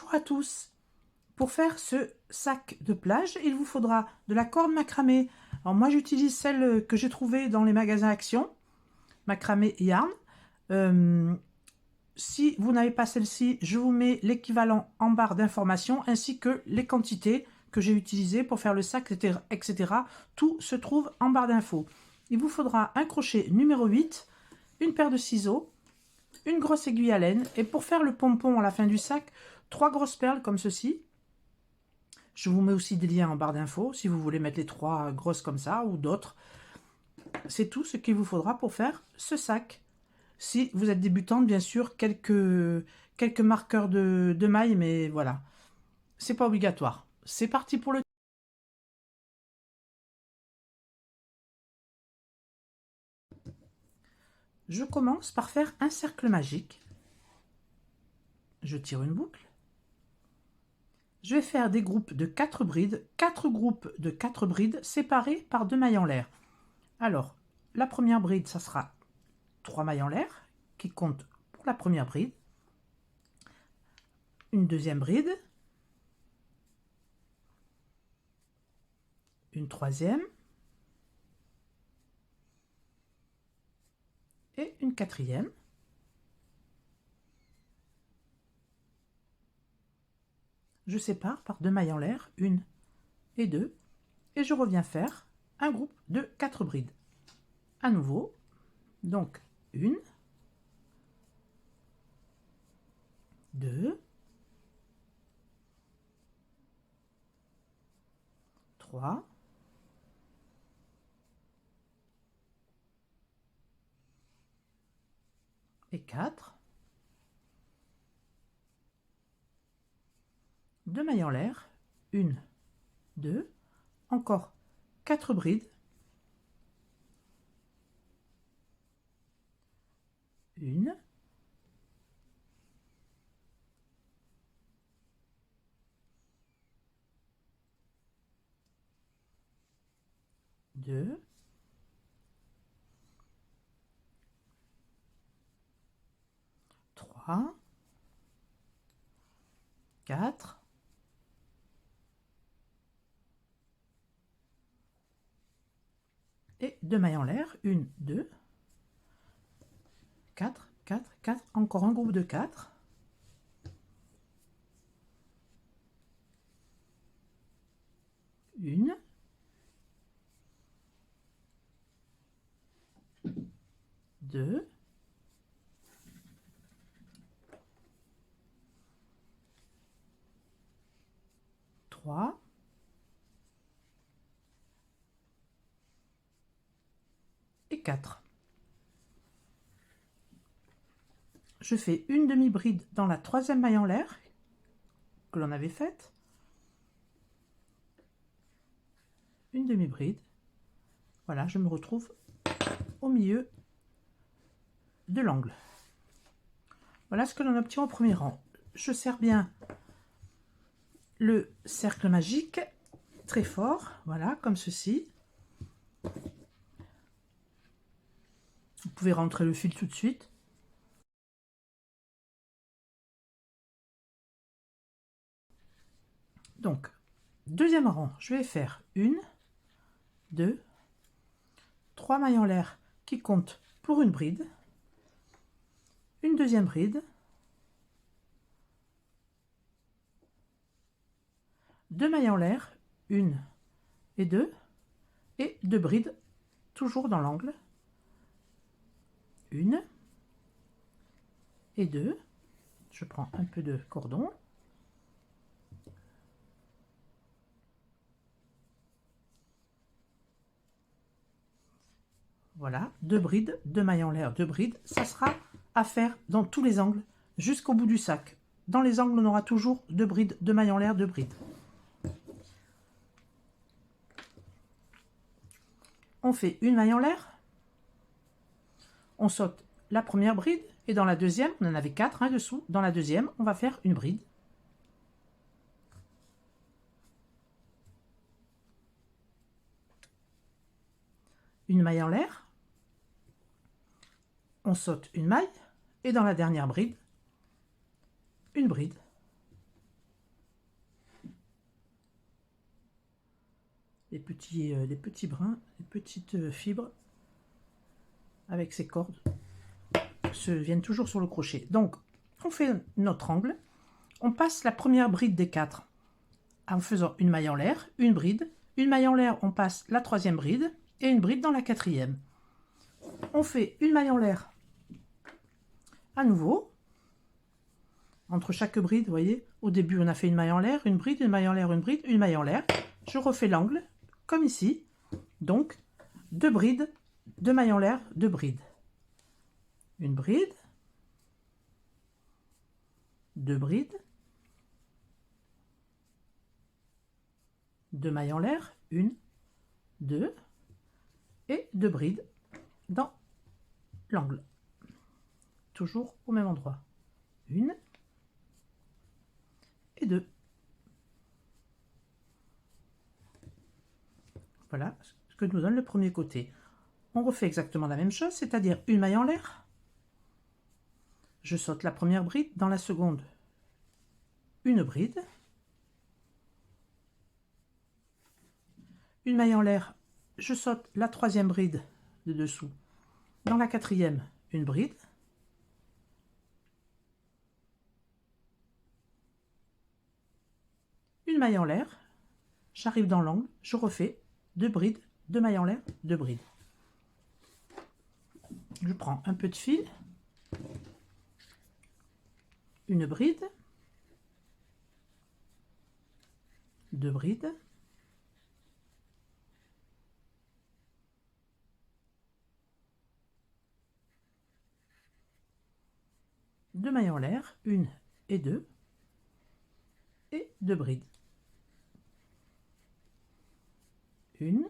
Bonjour à tous. Pour faire ce sac de plage, il vous faudra de la corde macramé. Alors moi j'utilise celle que j'ai trouvée dans les magasins Action, macramé yarn. Si vous n'avez pas celle-ci, je vous mets l'équivalent en barre d'informations ainsi que les quantités que j'ai utilisées pour faire le sac, etc. Tout se trouve en barre d'infos. Il vous faudra un crochet numéro 8, une paire de ciseaux, une grosse aiguille à laine et pour faire le pompon à la fin du sac, 3 grosses perles comme ceci. Je vous mets aussi des liens en barre d'infos si vous voulez mettre les 3 grosses comme ça ou d'autres. C'est tout ce qu'il vous faudra pour faire ce sac. Si vous êtes débutante, bien sûr, quelques marqueurs de mailles, mais voilà, c'est pas obligatoire. C'est parti pour le... Je commence par faire un cercle magique. Je tire une boucle. Je vais faire des groupes de 4 brides, 4 groupes de 4 brides séparés par 2 mailles en l'air. Alors, la première bride, ça sera 3 mailles en l'air qui comptent pour la première bride. Une deuxième bride. Une troisième. Et une quatrième. Je sépare par 2 mailles en l'air, 1 et 2, et je reviens faire un groupe de 4 brides. À nouveau, donc 1, 2, 3, et 4, 2 mailles en l'air, 1, 2, encore 4 brides, 1, 2, 3, 4, et 2 mailles en l'air, 1, 2, 4, 4, 4, encore un groupe de 4, 1, 2, 3, et 4. Je fais une demi-bride dans la troisième maille en l'air que l'on avait faite, une demi-bride, voilà, je me retrouve au milieu de l'angle. Voilà ce que l'on obtient au premier rang. Je serre bien le cercle magique très fort, voilà, comme ceci. Vous pouvez rentrer le fil tout de suite. Donc, deuxième rang, je vais faire 1, 2, 3 mailles en l'air qui comptent pour une bride, une deuxième bride, 2 mailles en l'air, 1 et 2, et 2 brides, toujours dans l'angle, 1 et 2, je prends un peu de cordon, voilà, 2 brides, 2 mailles en l'air, 2 brides, ça sera à faire dans tous les angles jusqu'au bout du sac. Dans les angles, on aura toujours 2 brides, 2 mailles en l'air, 2 brides. On fait une maille en l'air, on saute la première bride, et dans la deuxième, on en avait 4 dessous, dans la deuxième, on va faire une bride. Une maille en l'air, on saute une maille, et dans la dernière bride, une bride. les petits brins, les petites fibres avec ces cordes viennent toujours sur le crochet. Donc, on fait notre angle, on passe la première bride des 4 en faisant une maille en l'air, une bride, une maille en l'air, on passe la 3e bride et une bride dans la 4e. On fait une maille en l'air à nouveau. Entre chaque bride, vous voyez, au début on a fait une maille en l'air, une bride, une maille en l'air, une bride, une maille en l'air. Je refais l'angle comme ici. Donc, 2 brides, 2 mailles en l'air, 2 brides. Une bride, 2 brides, 2 mailles en l'air, 1, 2 et 2 brides dans l'angle. Toujours au même endroit. 1 et 2. Voilà ce que nous donne le premier côté. On refait exactement la même chose, c'est-à-dire une maille en l'air. Je saute la première bride, dans la seconde, une bride. Une maille en l'air, je saute la 3e bride de dessous. Dans la 4e, une bride. Une maille en l'air, j'arrive dans l'angle, je refais 2 brides, 2 mailles en l'air, 2 brides. Je prends un peu de fil, une bride, 2 brides, deux mailles en l'air, 1 et 2, et 2 brides. Une,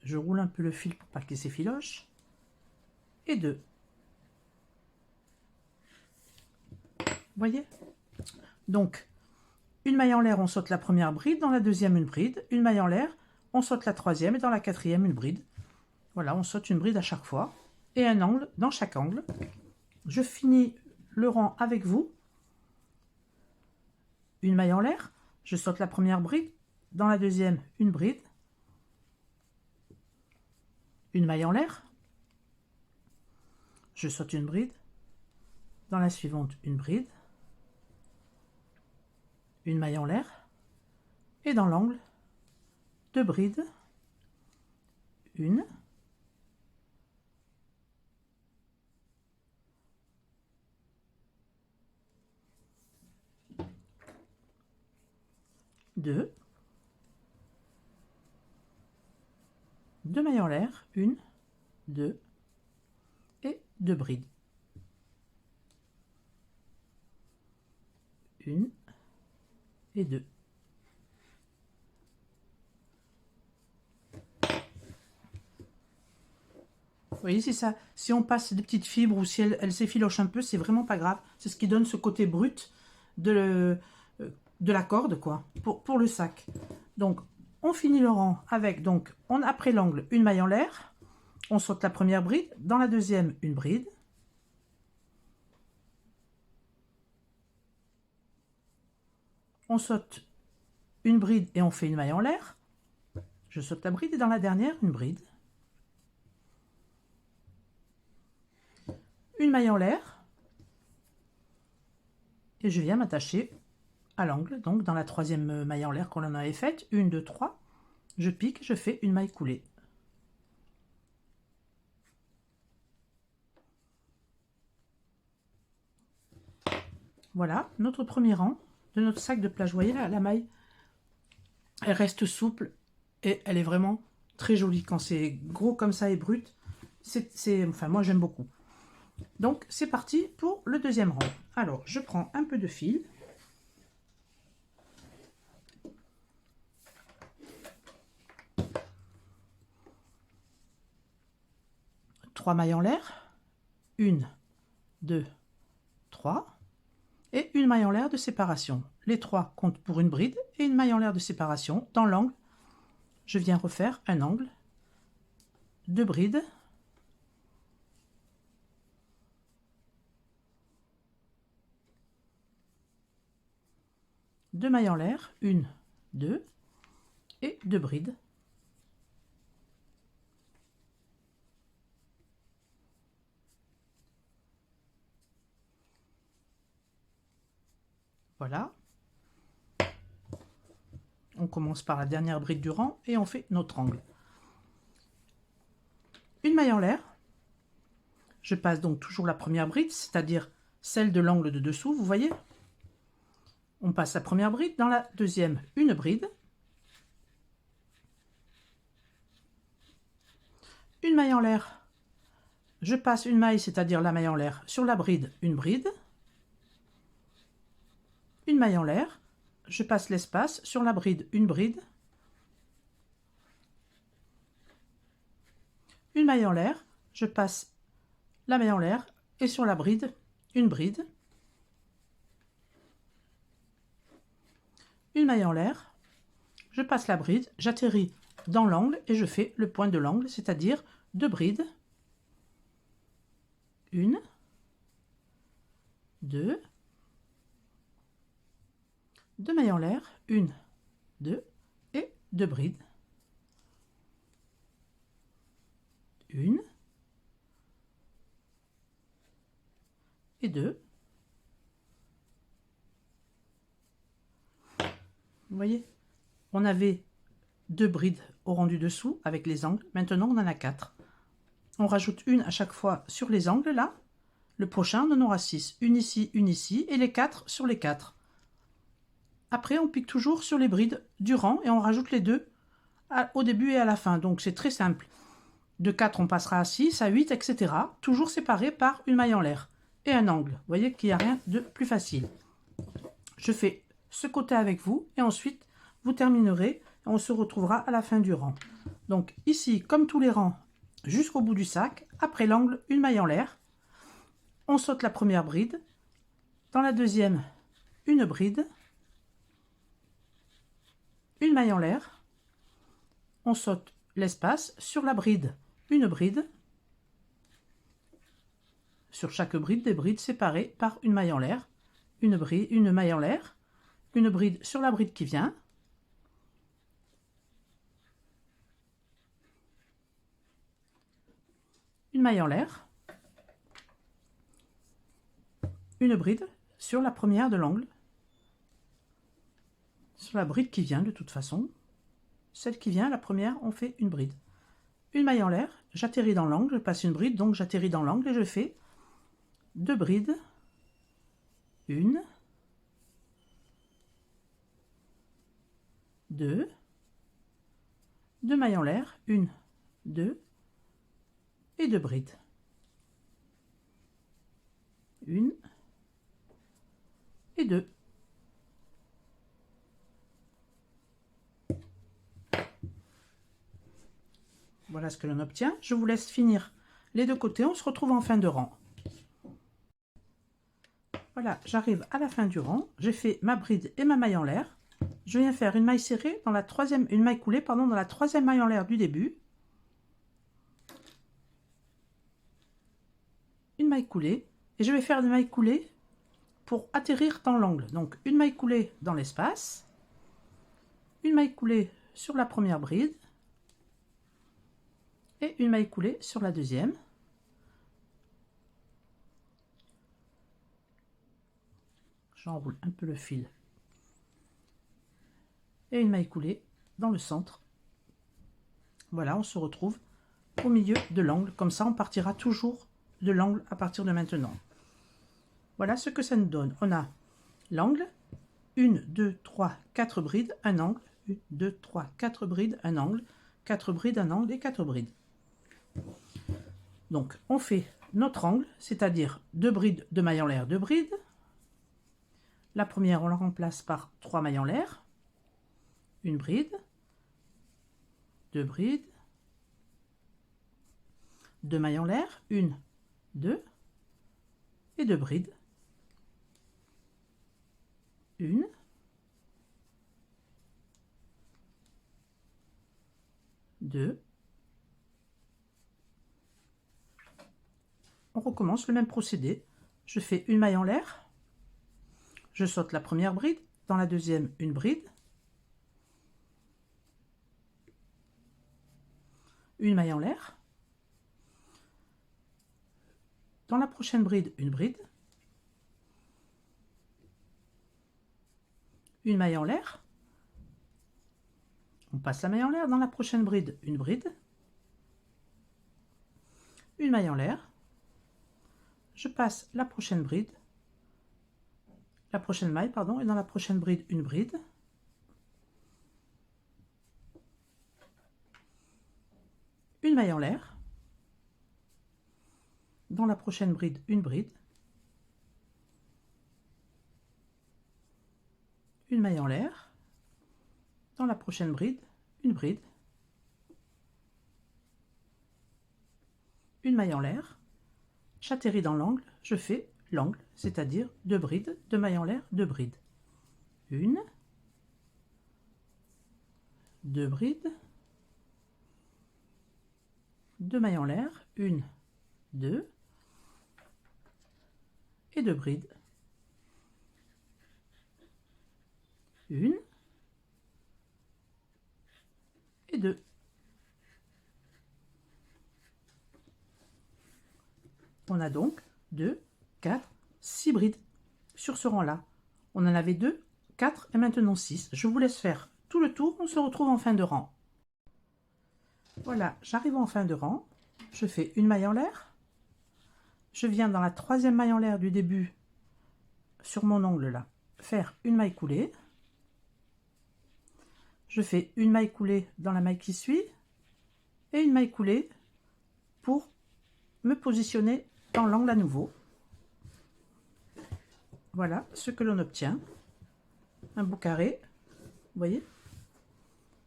je roule un peu le fil pour pas qu'il s'effiloche, et 2. Voyez? Donc, une maille en l'air, on saute la première bride, dans la 2e, une bride, une maille en l'air, on saute la 3e, et dans la 4e, une bride. Voilà, on saute une bride à chaque fois, et un angle dans chaque angle. Je finis le rang avec vous. Une maille en l'air, je saute la première bride, dans la 2e, une bride, une maille en l'air, je saute une bride, dans la suivante, une bride, une maille en l'air, et dans l'angle, 2 brides, une, deux, 2 mailles en l'air, 1, 2 et 2 brides. 1 et 2. Vous voyez, si on passe des petites fibres ou si elles s'effilochent un peu, c'est vraiment pas grave. C'est ce qui donne ce côté brut de la corde, quoi, pour le sac. Donc, on finit le rang avec, donc, après l'angle, une maille en l'air. On saute la première bride. Dans la 2e, une bride. On saute une bride et on fait une maille en l'air. Je saute la bride et dans la dernière, une bride. Une maille en l'air. Et je viens m'attacher à l'angle, donc dans la 3e maille en l'air qu'on en avait faite. 1, 2, 3. Je pique, je fais une maille coulée. Voilà, notre premier rang de notre sac de plage. Vous voyez là, la maille, elle reste souple et elle est vraiment très jolie. Quand c'est gros comme ça et brut, enfin moi j'aime beaucoup. Donc c'est parti pour le deuxième rang. Alors je prends un peu de fil. Trois mailles en l'air. 1, 2, 3. Et une maille en l'air de séparation. Les 3 comptent pour une bride et une maille en l'air de séparation. Dans l'angle, je viens refaire un angle, 2 brides, deux mailles en l'air, 1, 2 et 2 brides. Voilà. On commence par la dernière bride du rang et on fait notre angle. Une maille en l'air. Je passe donc toujours la première bride, c'est-à-dire celle de l'angle de dessous, vous voyez. On passe la première bride, dans la deuxième, une bride. Une maille en l'air. Je passe une maille, c'est-à-dire la maille en l'air, sur la bride, une bride. Une maille en l'air. Je passe l'espace sur la bride, une bride. Une maille en l'air. Je passe la maille en l'air et sur la bride, une bride. Une maille en l'air. Je passe la bride, j'atterris dans l'angle et je fais le point de l'angle, c'est-à-dire deux brides. Une, deux mailles en l'air, une, deux et deux brides. Une et deux. Vous voyez, on avait deux brides au rang du dessous avec les angles. Maintenant, on en a quatre. On rajoute une à chaque fois sur les angles, là. Le prochain, on en aura 6. Une ici, et les 4 sur les 4. Après, on pique toujours sur les brides du rang et on rajoute les deux au début et à la fin. Donc, c'est très simple. De 4, on passera à 6, à 8, etc. Toujours séparés par une maille en l'air et un angle. Vous voyez qu'il n'y a rien de plus facile. Je fais ce côté avec vous et ensuite, vous terminerez. On se retrouvera à la fin du rang. Donc, ici, comme tous les rangs, jusqu'au bout du sac, après l'angle, une maille en l'air. On saute la première bride. Dans la deuxième, une bride. Une maille en l'air. On saute l'espace sur la bride, une bride. Sur chaque bride, des brides séparées par une maille en l'air. Une maille en l'air. Une bride sur la bride qui vient. Une maille en l'air. Une bride sur la première de l'angle. Sur la bride qui vient de toute façon. Celle qui vient, la première, on fait une bride. Une maille en l'air, j'atterris dans l'angle, je passe une bride, donc j'atterris dans l'angle et je fais deux brides. Une, deux mailles en l'air, une, deux et deux brides. Une et deux. Voilà ce que l'on obtient. Je vous laisse finir les deux côtés. On se retrouve en fin de rang. Voilà, j'arrive à la fin du rang. J'ai fait ma bride et ma maille en l'air. Je viens faire une maille serrée dans la troisième, une maille coulée, pardon, dans la troisième maille en l'air du début. Une maille coulée. Et je vais faire une maille coulée pour atterrir dans l'angle. Donc une maille coulée dans l'espace. Une maille coulée sur la première bride. Et une maille coulée sur la deuxième. J'enroule un peu le fil. Et une maille coulée dans le centre. Voilà, on se retrouve au milieu de l'angle. Comme ça, on partira toujours de l'angle à partir de maintenant. Voilà ce que ça nous donne. On a l'angle, 1, 2, 3, 4 brides, un angle, 1, 2, 3, 4 brides, un angle, 4 brides, un angle et 4 brides. Donc, on fait notre angle, c'est-à-dire 2 brides, 2 mailles en l'air, 2 brides. La première, on la remplace par 3 mailles en l'air, une bride, 2 brides, 2 mailles en l'air, 1, 2 et 2 brides. 1, 2. On recommence le même procédé. Je fais une maille en l'air. Je saute la première bride. Dans la deuxième, une bride. Une maille en l'air. Dans la prochaine bride, une bride. une maille en l'air. On passe la maille en l'air. Dans la prochaine bride, une bride. Une maille en l'air. Je passe la prochaine bride. La prochaine maille, pardon, et dans la prochaine bride, une bride. Une maille en l'air. Dans la prochaine bride, une bride. Une maille en l'air. Dans la prochaine bride, une bride. Une maille en l'air. J'atterris dans l'angle, je fais l'angle, c'est-à-dire 2 brides, 2 mailles en l'air, 2 brides. Une, 2 brides, 2 mailles en l'air, une, 2 et 2 brides. Une et 2. On a donc 2, 4, 6 brides sur ce rang-là. On en avait 2, 4 et maintenant 6. Je vous laisse faire tout le tour. On se retrouve en fin de rang. Voilà, j'arrive en fin de rang. Je fais une maille en l'air. Je viens dans la troisième maille en l'air du début, sur mon ongle là, faire une maille coulée. Je fais une maille coulée dans la maille qui suit et une maille coulée pour me positionner dans l'angle à nouveau. Voilà ce que l'on obtient. Un beau carré, vous voyez,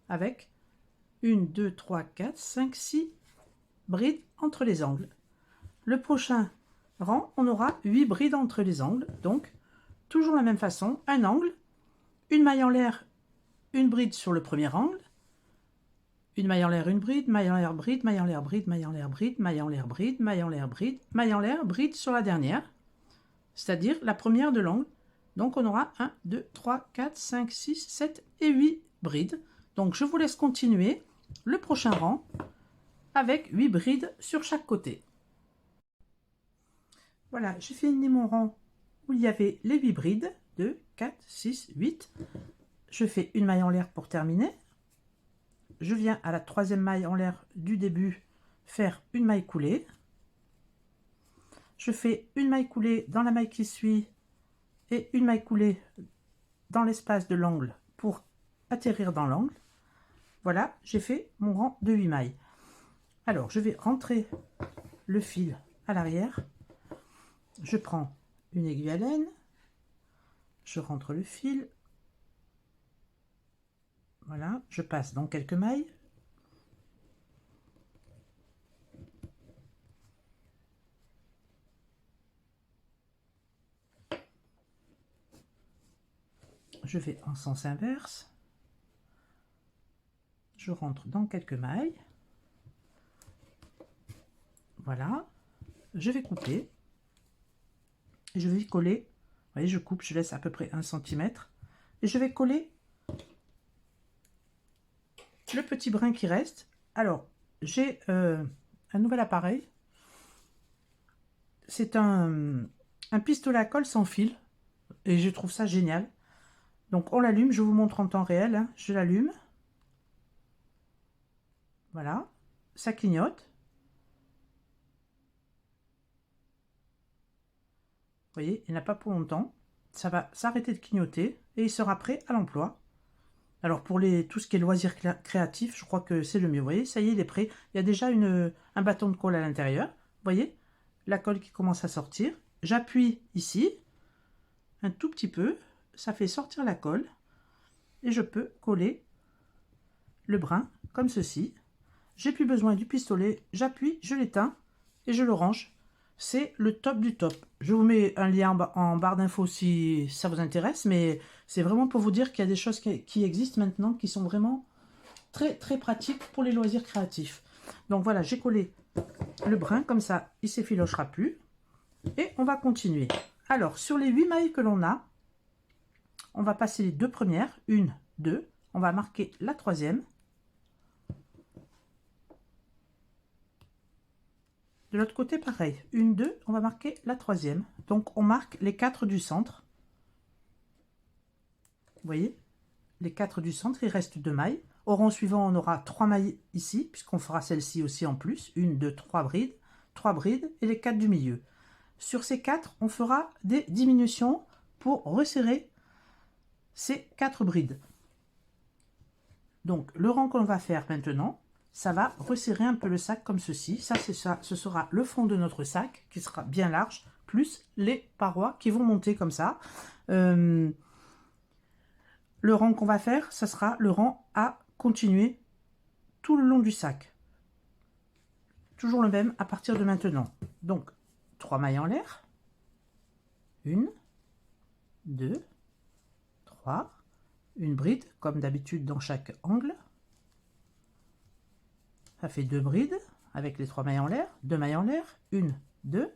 avec 1, 2, 3, 4, 5, 6 brides entre les angles. Le prochain rang, on aura 8 brides entre les angles. Donc, toujours la même façon, un angle, une maille en l'air, une bride sur le premier angle, une maille en l'air, une bride, maille en l'air, bride, maille en l'air, bride, maille en l'air, bride, maille en l'air, bride, maille en l'air, bride, maille en l'air, bride sur la dernière, c'est-à-dire la première de l'angle. Donc on aura 1, 2, 3, 4, 5, 6, 7 et 8 brides. Donc je vous laisse continuer le prochain rang avec 8 brides sur chaque côté. Voilà, j'ai fini mon rang où il y avait les 8 brides, 2, 4, 6, 8. Je fais une maille en l'air pour terminer. Je viens à la troisième maille en l'air du début faire une maille coulée. Je fais une maille coulée dans la maille qui suit et une maille coulée dans l'espace de l'angle pour atterrir dans l'angle. Voilà, j'ai fait mon rang de 8 mailles. Alors, je vais rentrer le fil à l'arrière. Je prends une aiguille à laine. Je rentre le fil. Voilà, je passe dans quelques mailles. Je vais en sens inverse. Je rentre dans quelques mailles. Voilà. Je vais couper. Je vais coller. Vous voyez, je coupe, je laisse à peu près 1 cm. Et je vais coller le petit brin qui reste. Alors, j'ai un nouvel appareil. C'est un pistolet à colle sans fil. Et je trouve ça génial. Donc, on l'allume. Je vous montre en temps réel. Hein. Je l'allume. Voilà. Ça clignote. Vous voyez, il n'y en a pas pour longtemps. Ça va s'arrêter de clignoter. Et il sera prêt à l'emploi. Alors pour tout ce qui est loisirs créatifs, je crois que c'est le mieux. Vous voyez, ça y est, il est prêt. Il y a déjà un bâton de colle à l'intérieur. Vous voyez, la colle qui commence à sortir. J'appuie ici, un tout petit peu. Ça fait sortir la colle. Et je peux coller le brin comme ceci. J'ai plus besoin du pistolet. J'appuie, je l'éteins et je le range. C'est le top du top. Je vous mets un lien en barre d'infos si ça vous intéresse, mais c'est vraiment pour vous dire qu'il y a des choses qui existent maintenant qui sont vraiment très très pratiques pour les loisirs créatifs. Donc voilà, j'ai collé le brin, comme ça il ne s'effilochera plus. Et on va continuer. Alors, sur les 8 mailles que l'on a, on va passer les 2 premières, 1, 2, on va marquer la troisième. De l'autre côté, pareil. 1, 2, on va marquer la troisième. Donc, on marque les 4 du centre. voyez, les 4 du centre, il reste 2 mailles. Au rang suivant, on aura 3 mailles ici, puisqu'on fera celle-ci aussi en plus. 1, 2, 3 brides et les 4 du milieu. Sur ces 4, on fera des diminutions pour resserrer ces 4 brides. Donc, le rang qu'on va faire maintenant, ça va resserrer un peu le sac comme ceci. Ça, c'est ça, ce sera le fond de notre sac, qui sera bien large, plus les parois qui vont monter comme ça. Le rang qu'on va faire, ça sera le rang à continuer tout le long du sac. Toujours le même à partir de maintenant. Donc, 3 mailles en l'air. 1, 2, 3. Une bride, comme d'habitude dans chaque angle. Ça fait 2 brides avec les 3 mailles en l'air. 2 mailles en l'air. 1, 2.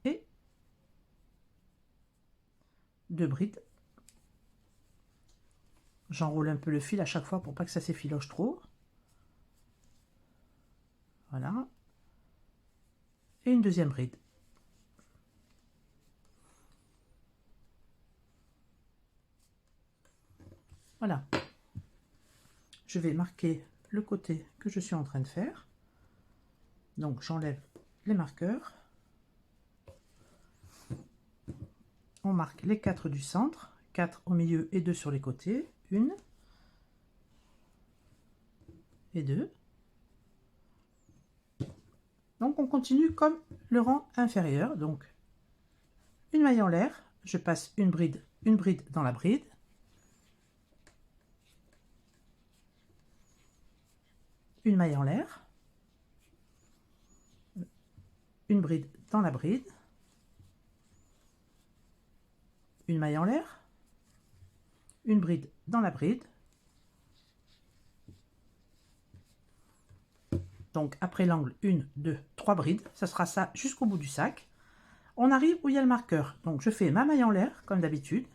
Et 2 brides. J'enroule un peu le fil à chaque fois pour pas que ça s'effiloche trop. Voilà. Et une deuxième bride. Voilà. Je vais marquer le côté que je suis en train de faire. Donc j'enlève les marqueurs. On marque les 4 du centre, 4 au milieu et 2 sur les côtés. 1 et 2. Donc on continue comme le rang inférieur. Donc une maille en l'air, je passe une bride dans la bride. Une maille en l'air, une bride dans la bride, une maille en l'air, une bride dans la bride. Donc après l'angle, 1, 2, 3 brides, ça sera ça jusqu'au bout du sac. On arrive où il y a le marqueur, donc je fais ma maille en l'air comme d'habitude.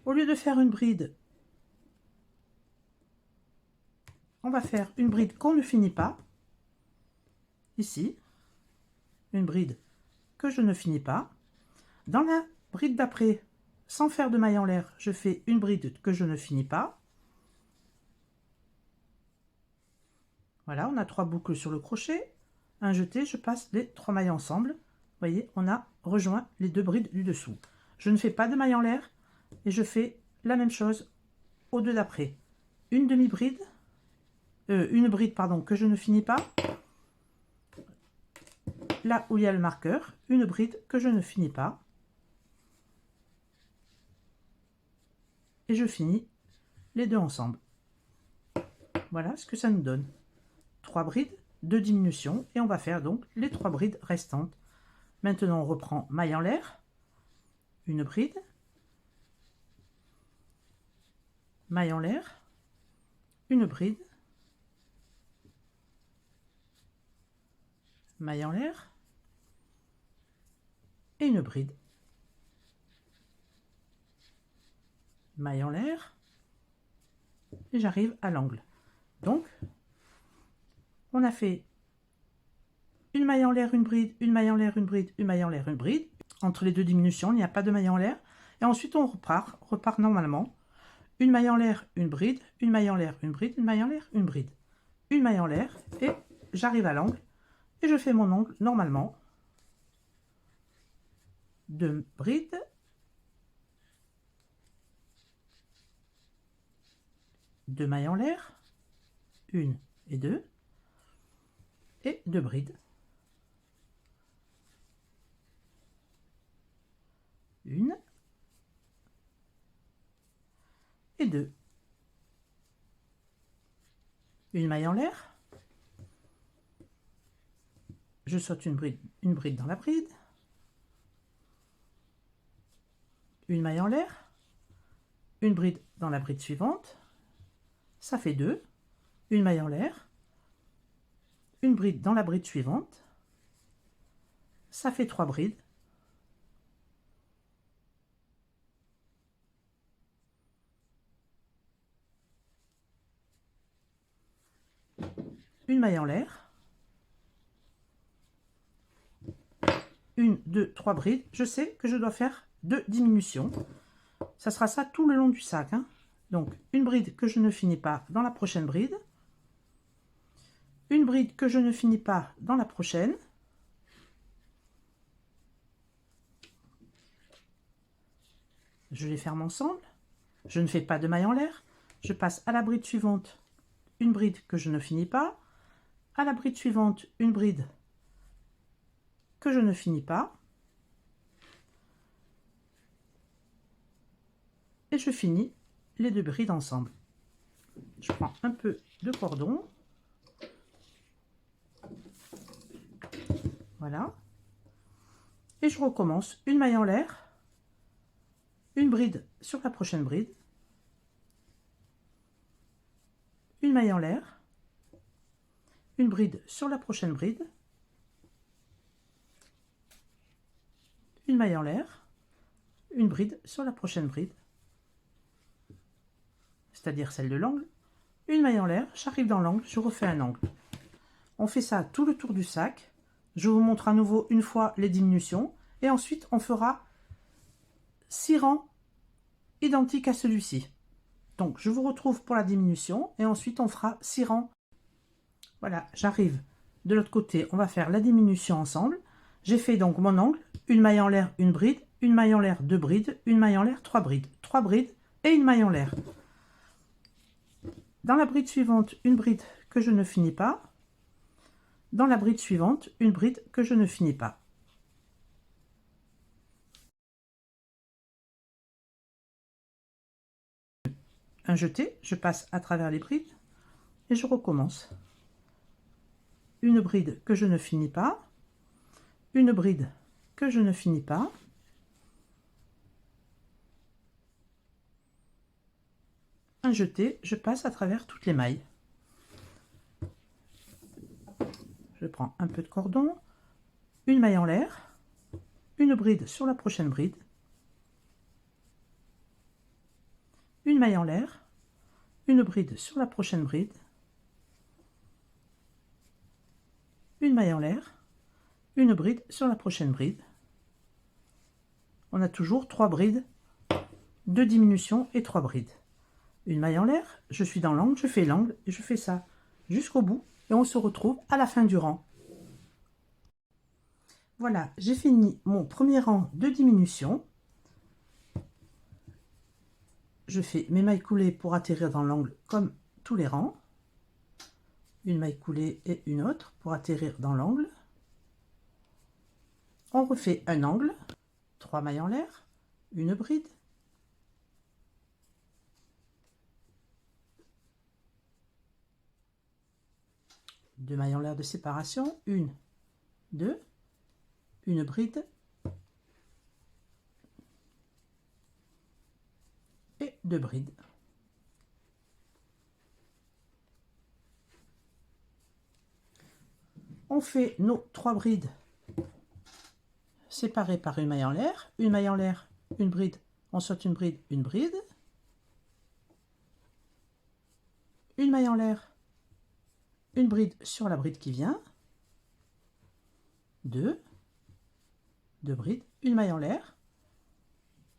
Au lieu de faire une bride, on va faire une bride qu'on ne finit pas, ici, une bride que je ne finis pas. Dans la bride d'après, sans faire de maille en l'air, je fais une bride que je ne finis pas. Voilà, on a 3 boucles sur le crochet. Un jeté, je passe les 3 mailles ensemble. Vous voyez, on a rejoint les 2 brides du dessous. Je ne fais pas de maille en l'air et je fais la même chose aux 2 d'après. Une demi-bride, une bride pardon, que je ne finis pas. Là où il y a le marqueur, une bride que je ne finis pas. Et je finis les 2 ensemble. Voilà ce que ça nous donne. 3 brides, 2 diminutions et on va faire donc les 3 brides restantes. Maintenant on reprend maille en l'air, une bride, maille en l'air, une bride, maille en l'air et une bride, maille en l'air et j'arrive à l'angle. Donc on a fait une maille en l'air, une bride, une maille en l'air, une bride, une maille en l'air, une bride. Entre les 2 diminutions, il n'y a pas de maille en l'air. Et ensuite, on repart normalement. Une maille en l'air, une bride, une maille en l'air, une bride, une maille en l'air, une bride. Une maille en l'air et j'arrive à l'angle. Et je fais mon angle normalement. 2 brides. Deux mailles en l'air. 1 et 2. Et 2 brides. 1 et 2. Une maille en l'air. Je saute une bride dans la bride. Une maille en l'air. Une bride dans la bride suivante. Ça fait 2. Une maille en l'air. Une bride dans la bride suivante. Ça fait 3 brides. Une maille en l'air, 1, 2, 3 brides. Je sais que je dois faire 2 diminutions. Ça sera ça tout le long du sac, hein. Donc, une bride que je ne finis pas dans la prochaine bride. Une bride que je ne finis pas dans la prochaine. Je les ferme ensemble. Je ne fais pas de maille en l'air. Je passe à la bride suivante, une bride que je ne finis pas. À la bride suivante, une bride que je ne finis pas. Et je finis les deux brides ensemble. Je prends un peu de cordon. Voilà. Et je recommence une maille en l'air, une bride sur la prochaine bride, une maille en l'air, une bride sur la prochaine bride, une maille en l'air, une bride sur la prochaine bride, c'est-à-dire celle de l'angle, une maille en l'air, j'arrive dans l'angle, je refais un angle. On fait ça tout le tour du sac. Je vous montre à nouveau une fois les diminutions et ensuite on fera 6 rangs identiques à celui-ci. Donc je vous retrouve pour la diminution et ensuite on fera 6 rangs. Voilà, j'arrive de l'autre côté, on va faire la diminution ensemble. J'ai fait donc mon angle, une maille en l'air, une bride, une maille en l'air, deux brides, une maille en l'air, trois brides et une maille en l'air. Dans la bride suivante, une bride que je ne finis pas. Dans la bride suivante, une bride que je ne finis pas. Un jeté, je passe à travers les brides et je recommence. Une bride que je ne finis pas, une bride que je ne finis pas, un jeté, je passe à travers toutes les mailles. Je prends un peu de cordon, une maille en l'air, une bride sur la prochaine bride, une maille en l'air, une bride sur la prochaine bride, une maille en l'air, une bride sur la prochaine bride. On a toujours 3 brides, 2 diminutions et 3 brides. Une maille en l'air, je suis dans l'angle, je fais l'angle et je fais ça jusqu'au bout et on se retrouve à la fin du rang. Voilà, j'ai fini mon premier rang de diminution. Je fais mes mailles coulées pour atterrir dans l'angle comme tous les rangs. Une maille coulée et une autre pour atterrir dans l'angle. On refait un angle, 3 mailles en l'air, une bride, deux mailles en l'air de séparation, une, deux, une bride et deux brides. On fait nos 3 brides séparées par une maille en l'air, une bride, on saute une bride, une maille en l'air, une bride sur la bride qui vient, deux brides, une maille en l'air,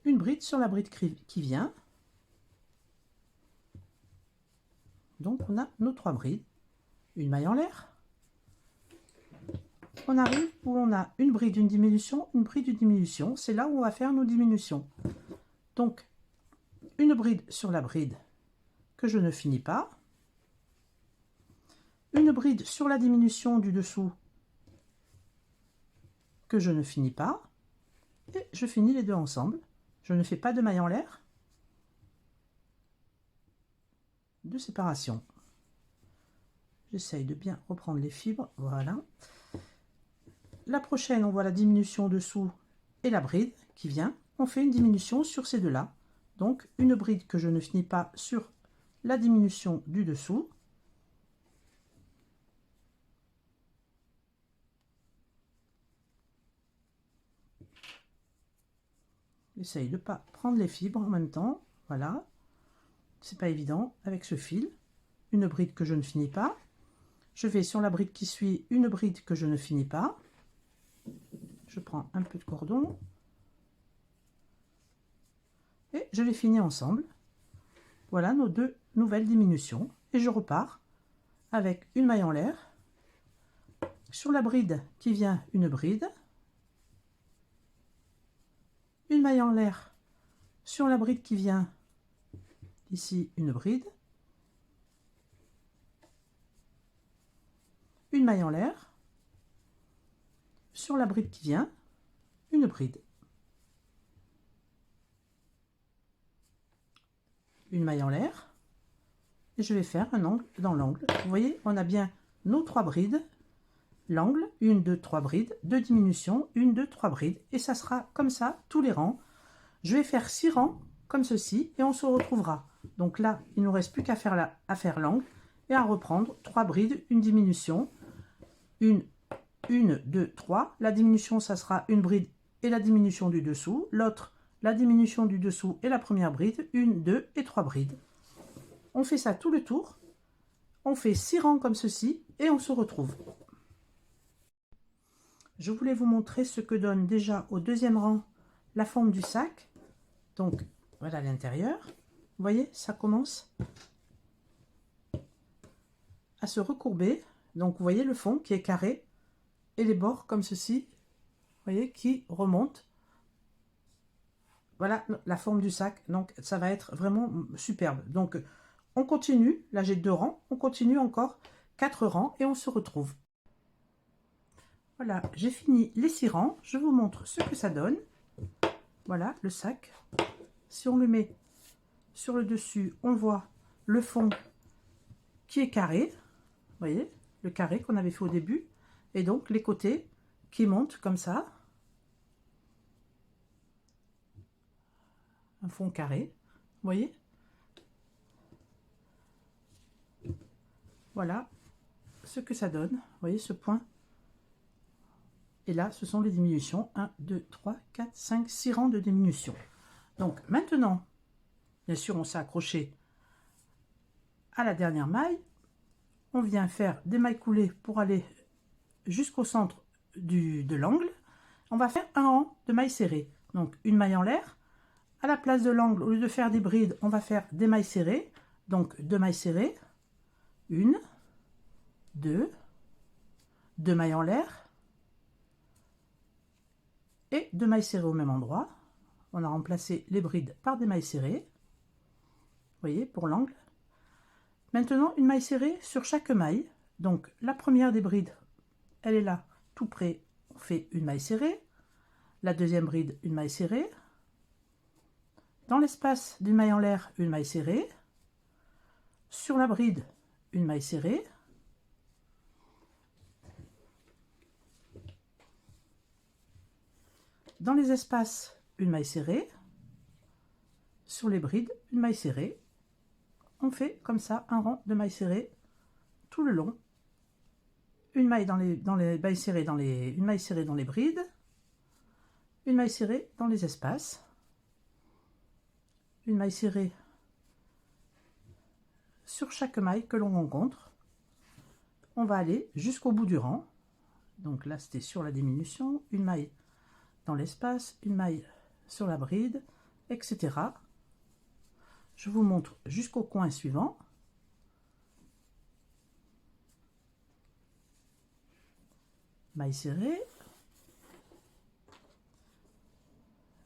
une bride sur la bride qui vient. Donc on a nos 3 brides, une maille en l'air. On arrive où on a une bride, une diminution, une bride, une diminution. C'est là où on va faire nos diminutions. Donc, une bride sur la bride que je ne finis pas. Une bride sur la diminution du dessous que je ne finis pas. Et je finis les deux ensemble. Je ne fais pas de maille en l'air. De séparation. J'essaye de bien reprendre les fibres. Voilà. La prochaine, on voit la diminution dessous et la bride qui vient. On fait une diminution sur ces deux-là. Donc, une bride que je ne finis pas sur la diminution du dessous. J'essaye de ne pas prendre les fibres en même temps. Voilà. C'est pas évident avec ce fil. Une bride que je ne finis pas. Je vais sur la bride qui suit, une bride que je ne finis pas. Je prends un peu de cordon. Et je les finis ensemble. Voilà nos deux nouvelles diminutions. Et je repars avec une maille en l'air. Sur la bride qui vient, une bride. Une maille en l'air. Sur la bride qui vient, ici, une bride. Une maille en l'air. Sur la bride qui vient, une bride. Une maille en l'air. Et je vais faire un angle dans l'angle. Vous voyez, on a bien nos 3 brides. L'angle, 1, 2, 3 brides, 2 diminutions, 1, 2, 3 brides. Et ça sera comme ça, tous les rangs. Je vais faire 6 rangs, comme ceci, et on se retrouvera. Donc là, il ne nous reste plus qu'à faire l'angle et à reprendre 3 brides, une diminution, 1, 2, 3. La diminution, ça sera une bride et la diminution du dessous. L'autre, la diminution du dessous et la première bride, 1, 2 et 3 brides. On fait ça tout le tour. On fait 6 rangs comme ceci et on se retrouve. Je voulais vous montrer ce que donne déjà au deuxième rang la forme du sac. Donc voilà l'intérieur. Vous voyez, ça commence à se recourber. Donc vous voyez le fond qui est carré et les bords comme ceci, vous voyez, qui remontent. Voilà la forme du sac. Donc ça va être vraiment superbe. Donc on continue. Là j'ai 2 rangs. On continue encore 4 rangs et on se retrouve. Voilà, j'ai fini les 6 rangs. Je vous montre ce que ça donne. Voilà le sac. Si on le met sur le dessus, on voit le fond qui est carré. Vous voyez, le carré qu'on avait fait au début. Et donc les côtés qui montent comme ça. Un fond carré. Vous voyez? Voilà ce que ça donne. Vous voyez ce point? Et là, ce sont les diminutions. 1, 2, 3, 4, 5, 6 rangs de diminution. Donc maintenant, bien sûr, on s'est accroché à la dernière maille. On vient faire des mailles coulées pour aller jusqu'au centre de l'angle. On va faire un rang de mailles serrées. Donc une maille en l'air. À la place de l'angle, au lieu de faire des brides, on va faire des mailles serrées. Donc 2 mailles serrées. 1, 2, 2 mailles en l'air. Et 2 mailles serrées au même endroit. On a remplacé les brides par des mailles serrées. Vous voyez, pour l'angle. Maintenant, une maille serrée sur chaque maille. Donc, la première des brides, elle est là, tout près. On fait une maille serrée. La deuxième bride, une maille serrée. Dans l'espace d'une maille en l'air, une maille serrée. Sur la bride, une maille serrée. Dans les espaces, une maille serrée. Sur les brides, une maille serrée. On fait comme ça un rang de mailles serrées tout le long. Une maille dans les mailles serrées une maille serrée dans les brides. Une maille serrée dans les espaces. Une maille serrée sur chaque maille que l'on rencontre. On va aller jusqu'au bout du rang. Donc là, c'était sur la diminution. Une maille dans l'espace, une maille sur la bride, etc. Je vous montre jusqu'au coin suivant. Maille serrée,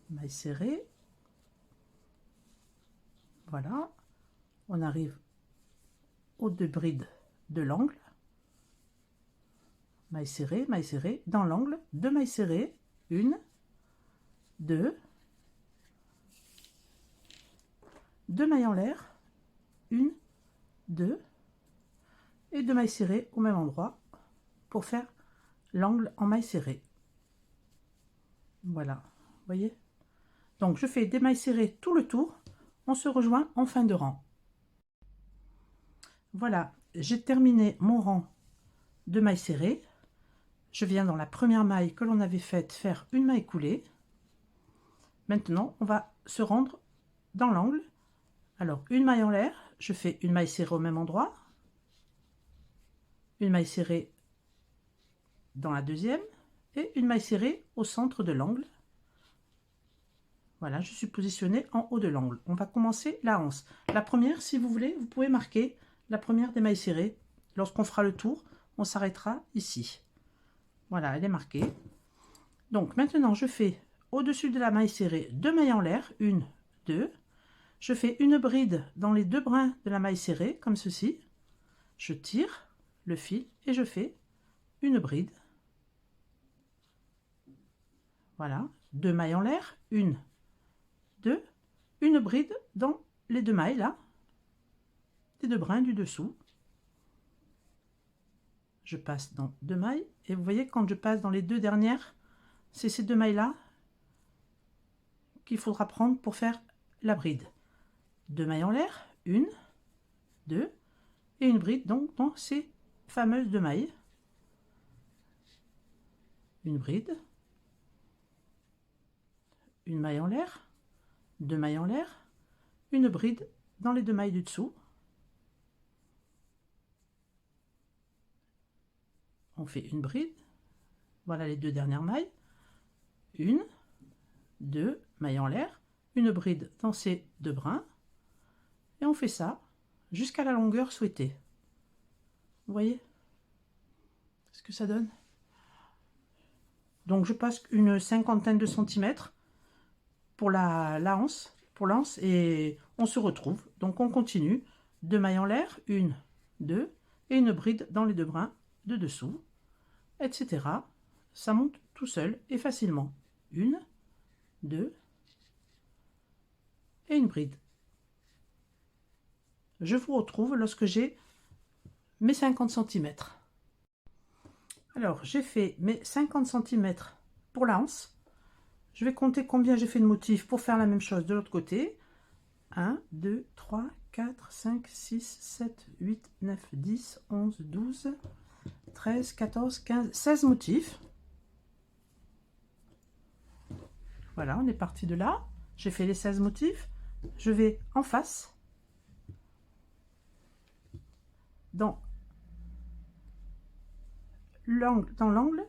maille serrée. Voilà, on arrive aux 2 brides de l'angle. Maille serrée, dans l'angle, 2 mailles serrées, 1, 2, 2 mailles en l'air, 1, 2, et 2 mailles serrées au même endroit pour faire l'angle en maille serrée. Voilà, vous voyez. Donc je fais des mailles serrées tout le tour. On se rejoint en fin de rang. Voilà, j'ai terminé mon rang de mailles serrées. Je viens dans la première maille que l'on avait faite faire une maille coulée. Maintenant, on va se rendre dans l'angle. Alors, une maille en l'air, je fais une maille serrée au même endroit. Une maille serrée dans la deuxième et une maille serrée au centre de l'angle. Voilà, je suis positionnée en haut de l'angle. On va commencer la anse. La première, si vous voulez, vous pouvez marquer la première des mailles serrées. Lorsqu'on fera le tour, on s'arrêtera ici. Voilà, elle est marquée. Donc maintenant, je fais au-dessus de la maille serrée 2 mailles en l'air, 1, 2. Je fais une bride dans les 2 brins de la maille serrée, comme ceci. Je tire le fil et je fais une bride. Voilà, 2 mailles en l'air, 1, 2, une bride dans les 2 mailles là, les 2 brins du dessous. Je passe dans 2 mailles et vous voyez quand je passe dans les 2 dernières, c'est ces 2 mailles là qu'il faudra prendre pour faire la bride. 2 mailles en l'air, 1, 2 et une bride donc dans ces fameuses 2 mailles. Une bride, une maille en l'air, 2 mailles en l'air, une bride dans les 2 mailles du dessous. On fait une bride, voilà les 2 dernières mailles, 1, 2 mailles en l'air, une bride dans ces 2 brins, et on fait ça jusqu'à la longueur souhaitée. Vous voyez ce que ça donne? Donc je passe une cinquantaine de centimètres pour la anse, et on se retrouve. Donc on continue, 2 mailles en l'air, 1, 2, et une bride dans les 2 brins de dessous, etc. Ça monte tout seul et facilement. 1, 2, et une bride. Je vous retrouve lorsque j'ai mes 50 cm. Alors, j'ai fait mes 50 cm pour la anse. Je vais compter combien j'ai fait de motifs pour faire la même chose de l'autre côté. 1, 2, 3, 4, 5, 6, 7, 8, 9, 10, 11, 12, 13, 14, 15, 16 motifs. Voilà, on est parti de là. J'ai fait les 16 motifs. Je vais en face, dans l'angle,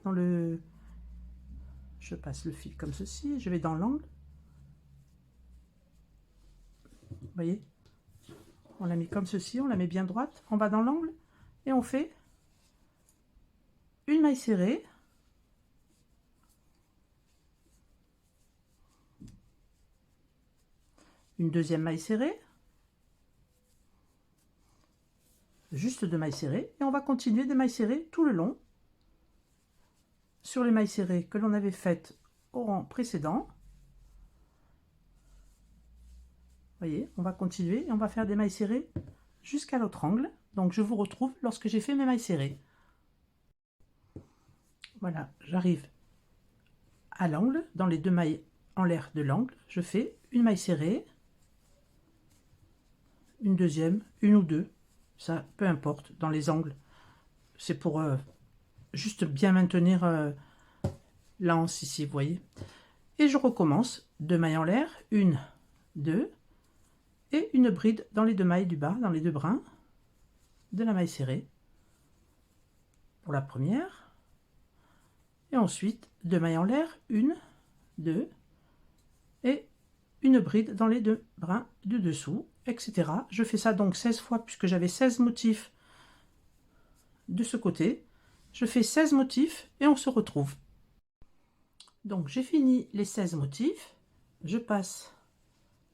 je passe le fil comme ceci, je vais dans l'angle. Vous voyez, on la met comme ceci, on la met bien droite, on va dans l'angle et on fait une maille serrée, une deuxième maille serrée, juste 2 mailles serrées, et on va continuer des mailles serrées tout le long sur les mailles serrées que l'on avait faites au rang précédent. Vous voyez, on va continuer et on va faire des mailles serrées jusqu'à l'autre angle. Donc je vous retrouve lorsque j'ai fait mes mailles serrées. Voilà, j'arrive à l'angle, dans les 2 mailles en l'air de l'angle, je fais une maille serrée, une deuxième, une ou deux, ça peu importe, dans les angles. C'est pour juste bien maintenir l'anse ici, vous voyez. Et je recommence, 2 mailles en l'air, 1, 2, et une bride dans les 2 mailles du bas, dans les 2 brins de la maille serrée pour la première, et ensuite 2 mailles en l'air, 1, 2, et une bride dans les 2 brins du dessous, etc. Je fais ça donc 16 fois puisque j'avais 16 motifs de ce côté. Je fais 16 motifs et on se retrouve. Donc j'ai fini les 16 motifs, je passe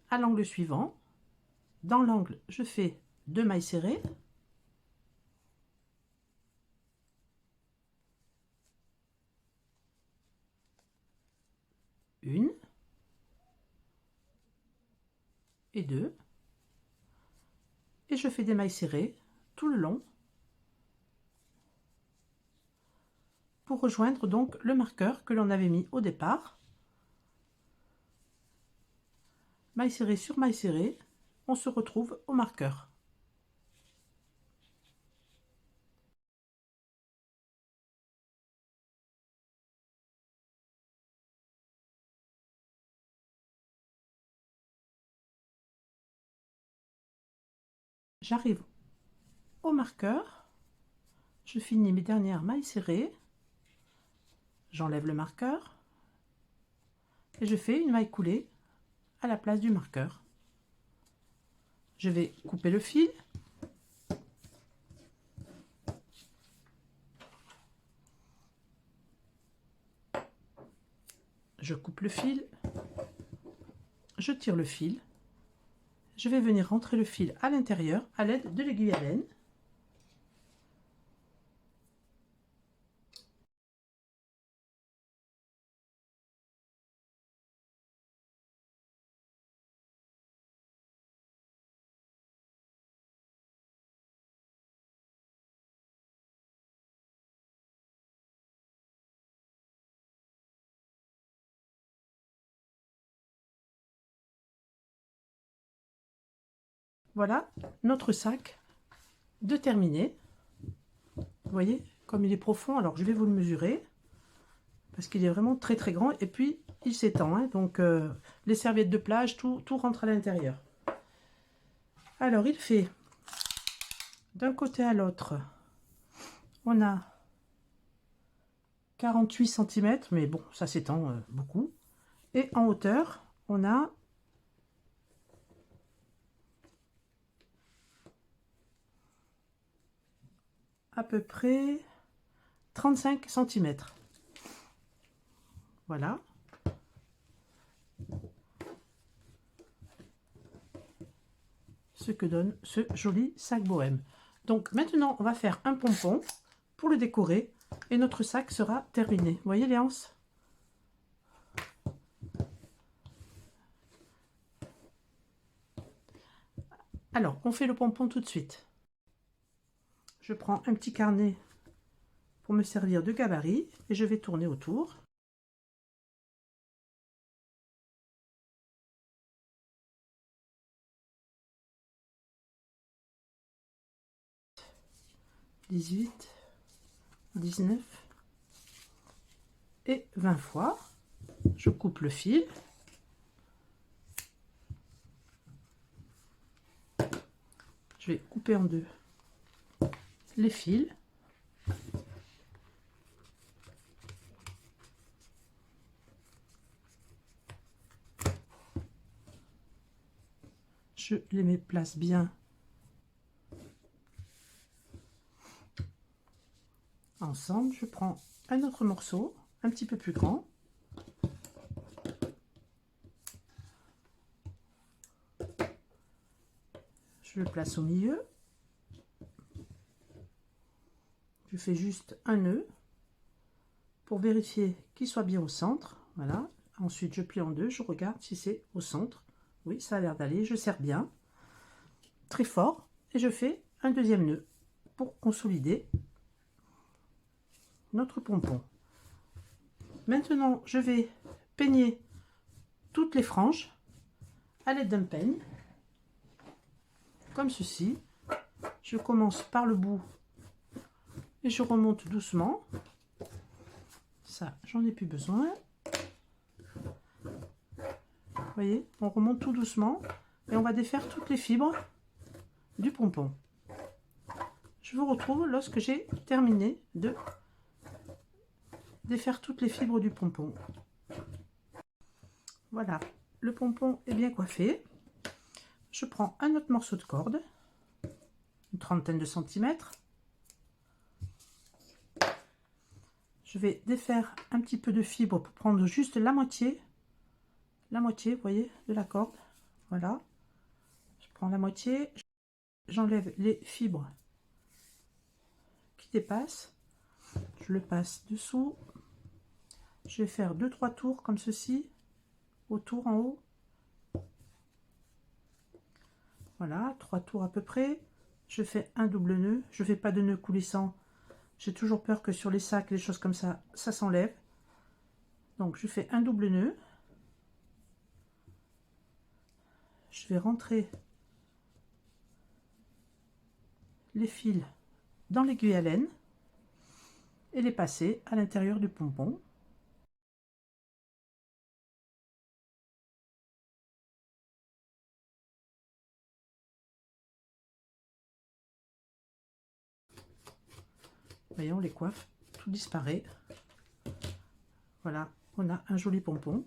à l'angle suivant. Dans l'angle, je fais 2 mailles serrées, une et 2, et je fais des mailles serrées tout le long pour rejoindre donc le marqueur que l'on avait mis au départ. Maille serrée sur maille serrée, on se retrouve au marqueur. J'arrive au marqueur, je finis mes dernières mailles serrées, j'enlève le marqueur et je fais une maille coulée à la place du marqueur. Je vais couper le fil. Je coupe le fil. Je tire le fil. Je vais venir rentrer le fil à l'intérieur à l'aide de l'aiguille à laine. Voilà notre sac de terminé. Vous voyez comme il est profond, alors je vais vous le mesurer parce qu'il est vraiment très très grand et puis il s'étend, hein, donc les serviettes de plage, tout rentre à l'intérieur. Alors il fait d'un côté à l'autre, on a 48 cm, mais bon, ça s'étend beaucoup. Et en hauteur, on a à peu près 35 cm. Voilà. Ce que donne ce joli sac bohème. Donc maintenant, on va faire un pompon pour le décorer et notre sac sera terminé. Vous voyez les anses? Alors, on fait le pompon tout de suite. Je prends un petit carnet pour me servir de gabarit et je vais tourner autour. « 18, 19 et 20 fois. Je coupe le fil. Je vais couper en deux les fils. Je les mets place bien ensemble. Je prends un autre morceau un petit peu plus grand. Je le place au milieu. Je fais juste un nœud pour vérifier qu'il soit bien au centre. Voilà. Ensuite, je plie en deux. Je regarde si c'est au centre. Oui, ça a l'air d'aller. Je serre bien, très fort, et je fais un deuxième nœud pour consolider notre pompon. Maintenant, je vais peigner toutes les franges à l'aide d'un peigne, comme ceci. Je commence par le bout et je remonte doucement. Ça, j'en ai plus besoin. Vous voyez, on remonte tout doucement et on va défaire toutes les fibres du pompon. Je vous retrouve lorsque j'ai terminé de défaire toutes les fibres du pompon. Voilà, le pompon est bien coiffé. Je prends un autre morceau de corde, une trentaine de centimètres. Je vais défaire un petit peu de fibre pour prendre juste la moitié, vous voyez, de la corde. Voilà, je prends la moitié, j'enlève les fibres qui dépassent, je le passe dessous. Je vais faire 2-3 tours comme ceci, autour en haut. Voilà, 3 tours à peu près. Je fais un double nœud, je fais pas de nœud coulissant. J'ai toujours peur que sur les sacs, les choses comme ça, ça s'enlève. Donc je fais un double nœud. Je vais rentrer les fils dans l'aiguille à laine et les passer à l'intérieur du pompon. Voyez, on les coiffe, tout disparaît. Voilà, on a un joli pompon.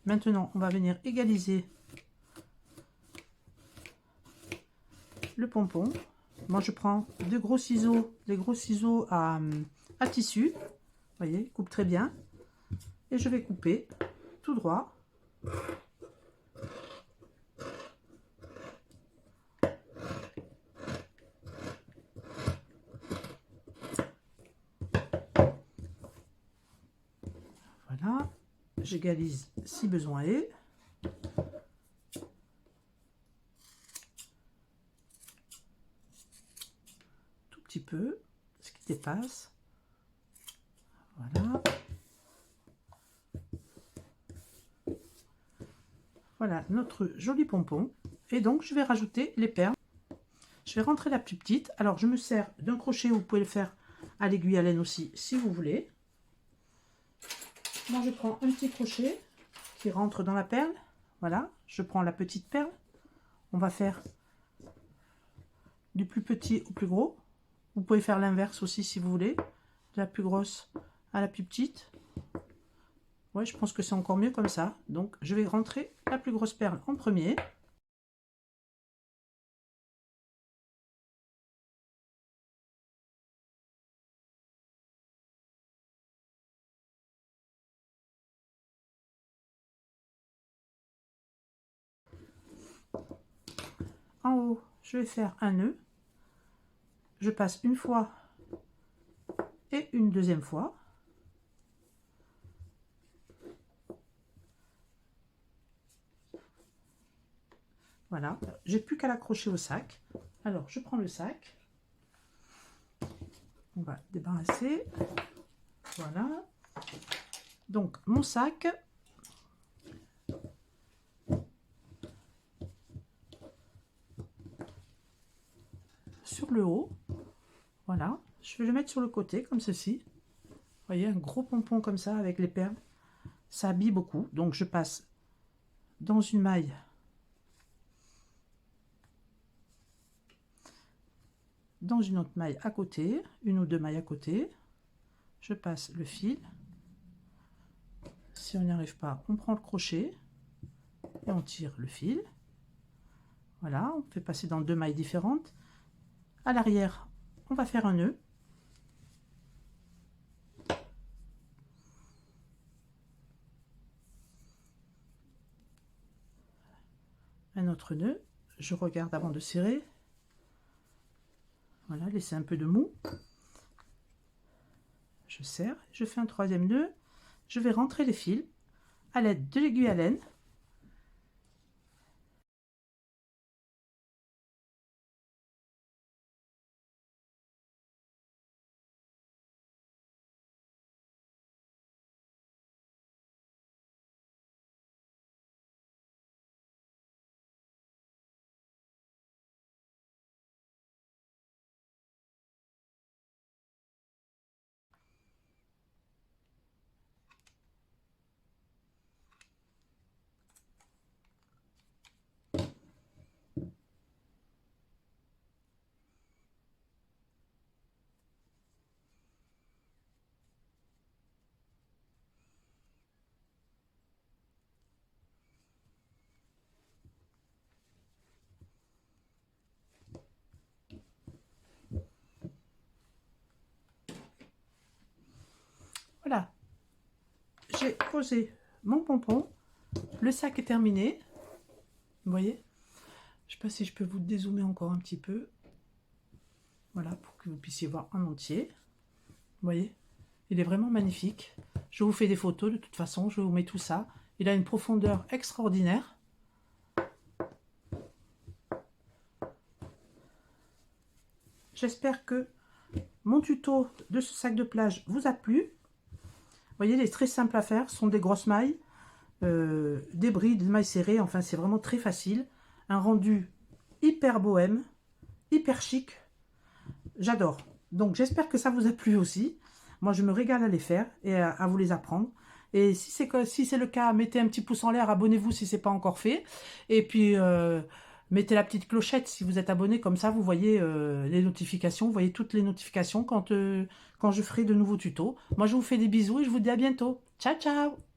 Maintenant, on va venir égaliser le pompon. Moi, je prends des gros ciseaux à tissu. Vous voyez, ils coupent très bien. Et je vais couper tout droit. Voilà. J'égalise si besoin est. Tout petit peu, ce qui dépasse. Voilà. Voilà notre joli pompon. Et donc, je vais rajouter les perles. Je vais rentrer la plus petite. Alors, je me sers d'un crochet. Vous pouvez le faire à l'aiguille à laine aussi, si vous voulez. Moi, je prends un petit crochet qui rentre dans la perle. Voilà, je prends la petite perle. On va faire du plus petit au plus gros. Vous pouvez faire l'inverse aussi si vous voulez. De la plus grosse à la plus petite. Ouais, je pense que c'est encore mieux comme ça. Donc, je vais rentrer la plus grosse perle en premier. En haut, je vais faire un nœud. Je passe une fois et une deuxième fois. Voilà, j'ai plus qu'à l'accrocher au sac. Alors, je prends le sac. On va débarrasser. Voilà. Donc, mon sac. Sur le haut. Voilà. Je vais le mettre sur le côté, comme ceci. Vous voyez, un gros pompon comme ça, avec les perles. Ça habille beaucoup. Donc, je passe dans une maille. Dans une autre maille à côté. Une ou deux mailles à côté. Je passe le fil. Si on n'y arrive pas, on prend le crochet et on tire le fil. Voilà, on fait passer dans deux mailles différentes. À l'arrière, on va faire un nœud. Un autre nœud. Je regarde avant de serrer. Voilà, laissez un peu de mou. Je serre, je fais un troisième nœud. Je vais rentrer les fils à l'aide de l'aiguille à laine. Voilà, j'ai posé mon pompon, le sac est terminé. Vous voyez, je ne sais pas si je peux vous dézoomer encore un petit peu. Voilà, pour que vous puissiez voir en entier. Vous voyez, il est vraiment magnifique. Je vous fais des photos de toute façon, je vous mets tout ça. Il a une profondeur extraordinaire. J'espère que mon tuto de ce sac de plage vous a plu. Vous voyez, il est très simple à faire. Ce sont des grosses mailles, des brides, des mailles serrées. Enfin, c'est vraiment très facile. Un rendu hyper bohème, hyper chic. J'adore. Donc, j'espère que ça vous a plu aussi. Moi, je me régale à les faire et à vous les apprendre. Et si c'est le cas, mettez un petit pouce en l'air, abonnez-vous si ce n'est pas encore fait. Et puis, mettez la petite clochette si vous êtes abonné. Comme ça, vous voyez les notifications. Vous voyez toutes les notifications quand je ferai de nouveaux tutos. Moi, je vous fais des bisous et je vous dis à bientôt. Ciao, ciao!